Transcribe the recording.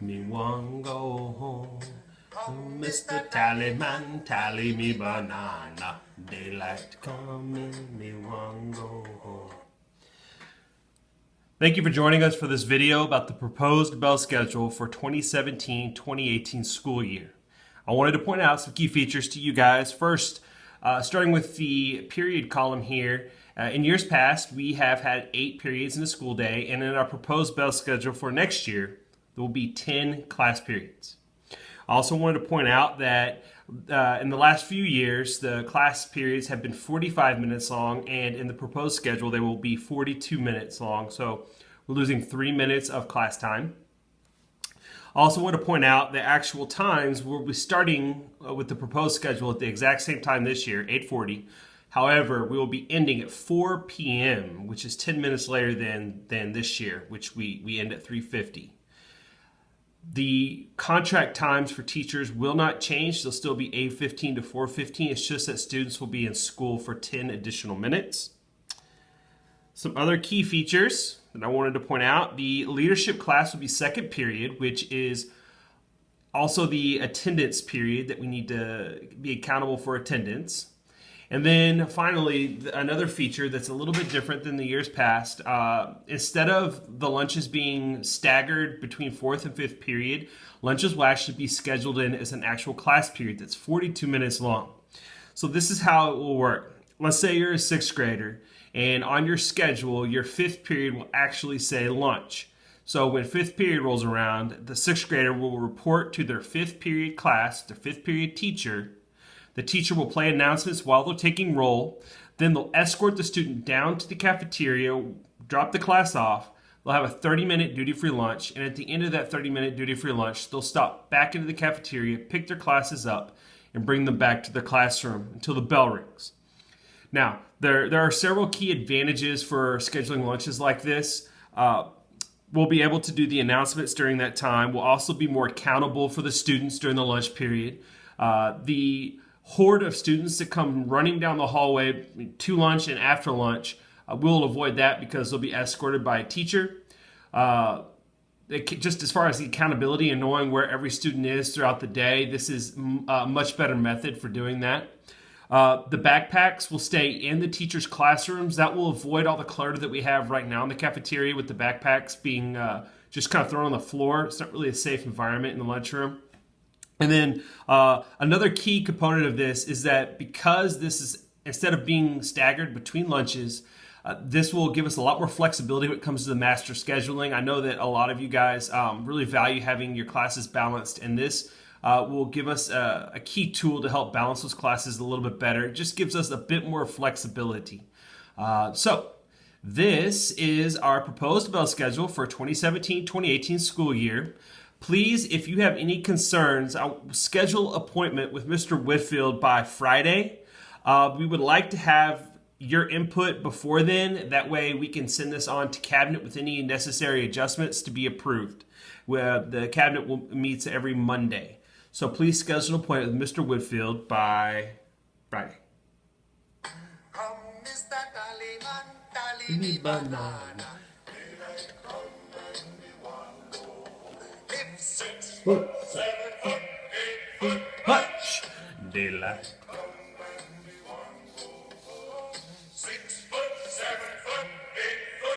me one go home. Mr. Tallyman, tally me banana. Daylight coming, me one go home. Thank you for joining us for this video about the proposed bell schedule for 2017-2018 school year. I wanted to point out some key features to you guys. First, starting with the period column here. In years past, we have had 8 periods in a school day, and in our proposed bell schedule for next year, there will be 10 class periods. I also wanted to point out that in the last few years, the class periods have been 45 minutes long, and in the proposed schedule, they will be 42 minutes long. So we're losing 3 minutes of class time. I also want to point out the actual times. We'll be starting with the proposed schedule at the exact same time this year, 8:40. However, we will be ending at 4 p.m., which is 10 minutes later than this year, which we end at 3:50. The contract times for teachers will not change. They'll still be 8:15 to 4:15. It's just that students will be in school for 10 additional minutes. Some other key features that I wanted to point out. The leadership class will be second period, which is also the attendance period that we need to be accountable for attendance. And then finally, another feature that's a little bit different than the years past, instead of the lunches being staggered between 4th and 5th period, lunches will actually be scheduled in as an actual class period that's 42 minutes long. So this is how it will work. Let's say you're a 6th grader, and on your schedule, your 5th period will actually say lunch. So when 5th period rolls around, the 6th grader will report to their 5th period class, their 5th period teacher. The teacher will play announcements while they're taking roll. Then they'll escort the student down to the cafeteria, drop the class off. They'll have a 30-minute duty-free lunch. And at the end of that 30-minute duty-free lunch, they'll stop back into the cafeteria, pick their classes up, and bring them back to their classroom until the bell rings. Now, there are several key advantages for scheduling lunches like this. We'll be able to do the announcements during that time. We'll also be more accountable for the students during the lunch period. The horde of students that come running down the hallway to lunch and after lunch, we'll avoid that because they'll be escorted by a teacher. Just as far as the accountability and knowing where every student is throughout the day, this is a much better method for doing that. The backpacks will stay in the teachers' classrooms. That will avoid all the clutter that we have right now in the cafeteria with the backpacks being just kind of thrown on the floor. It's not really a safe environment in the lunchroom. And then another key component of this is that because this is, instead of being staggered between lunches, this will give us a lot more flexibility when it comes to the master scheduling. I know that a lot of you guys really value having your classes balanced, and this will give us a key tool to help balance those classes a little bit better. It just gives us a bit more flexibility. So this is our proposed bell schedule for 2017-2018 school year. Please, if you have any concerns, I'll schedule an appointment with Mr. Whitfield by Friday. We would like to have your input before then. That way we can send this on to cabinet with any necessary adjustments to be approved. The cabinet meets every Monday. So please schedule an appointment with Mr. Whitfield by Friday. Hutch! Daylight.